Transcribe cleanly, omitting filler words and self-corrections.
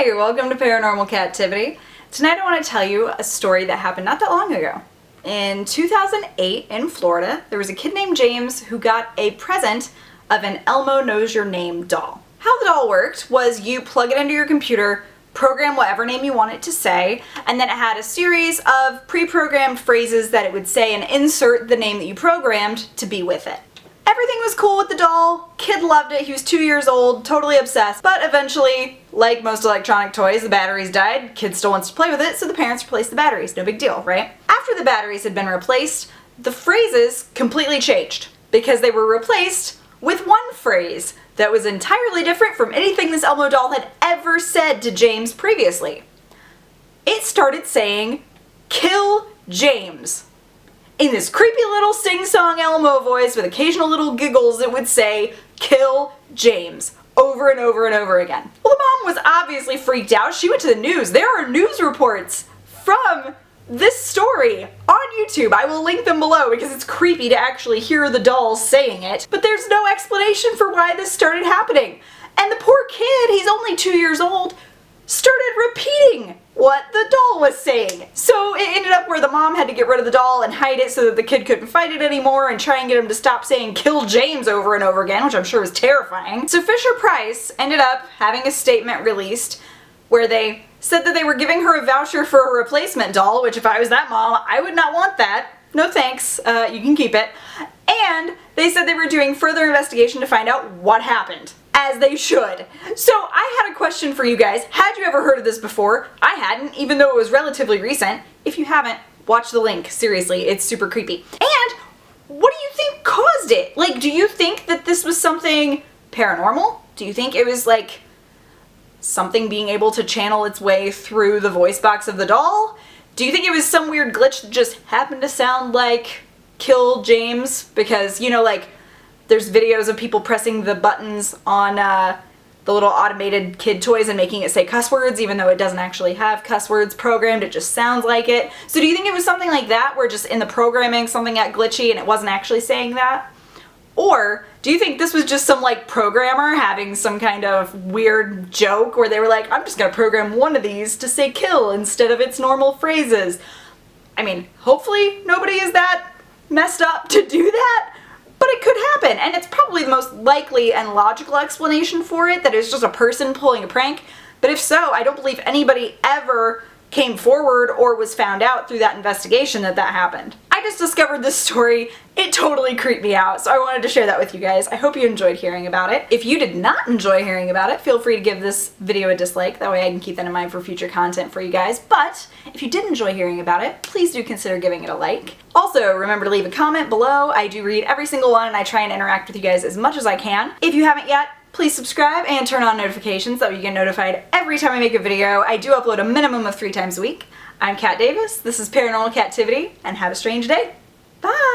Hi, welcome to Paranormal Kativity. Tonight I want to tell you a story that happened not that long ago. In 2008 in Florida, there was a kid named James who got a present of an Elmo Knows Your Name doll. How the doll worked was you plug it into your computer, program whatever name you want it to say, and then it had a series of pre-programmed phrases that it would say and insert the name that you programmed to be with it. Everything was cool with the doll, kid loved it, he was 2 years old, totally obsessed, but eventually, like most electronic toys, the batteries died, kid still wants to play with it, so the parents replaced the batteries, no big deal, right? After the batteries had been replaced, the phrases completely changed, because they were replaced with one phrase that was entirely different from anything this Elmo doll had ever said to James previously. It started saying, "Kill James." In this creepy little sing-song Elmo voice with occasional little giggles, it would say, "Kill James," over and over and over again. Well, the mom was obviously freaked out. She went to the news. There are news reports from this story on YouTube. I will link them below because it's creepy to actually hear the doll saying it. But there's no explanation for why this started happening. And the poor kid, he's only 2 years old, started repeating what the doll was saying. So it ended up where the mom had to get rid of the doll and hide it so that the kid couldn't fight it anymore and try and get him to stop saying "Kill James" over and over again, which I'm sure was terrifying. So Fisher-Price ended up having a statement released where they said that they were giving her a voucher for a replacement doll, which if I was that mom, I would not want that. No thanks, you can keep it. And they said they were doing further investigation to find out what happened. As they should. So I had a question for you guys. Had you ever heard of this before? I hadn't, even though it was relatively recent. If you haven't, watch the link. Seriously, it's super creepy. And what do you think caused it? Like, do you think that this was something paranormal? Do you think it was like something being able to channel its way through the voice box of the doll? Do you think it was some weird glitch that just happened to sound like "Kill James"? Because, you know, like, there's videos of people pressing the buttons on the little automated kid toys and making it say cuss words, even though it doesn't actually have cuss words programmed, it just sounds like it. So do you think it was something like that, where just in the programming something got glitchy and it wasn't actually saying that? Or do you think this was just some like programmer having some kind of weird joke where they were like, I'm just gonna program one of these to say "kill" instead of its normal phrases? I mean, hopefully nobody is that messed up to do that. But it could happen, and it's probably the most likely and logical explanation for it, that it's just a person pulling a prank. But if so, I don't believe anybody ever came forward or was found out through that investigation that that happened. I just discovered this story. It totally creeped me out, so I wanted to share that with you guys. I hope you enjoyed hearing about it. If you did not enjoy hearing about it, feel free to give this video a dislike. That way I can keep that in mind for future content for you guys. But if you did enjoy hearing about it, please do consider giving it a like. Also, remember to leave a comment below. I do read every single one and I try and interact with you guys as much as I can. If you haven't yet, please subscribe and turn on notifications so you get notified every time I make a video. I do upload a minimum of 3 times a week. I'm Kat Davis, this is Paranormal Kativity, and have a strange day. Bye!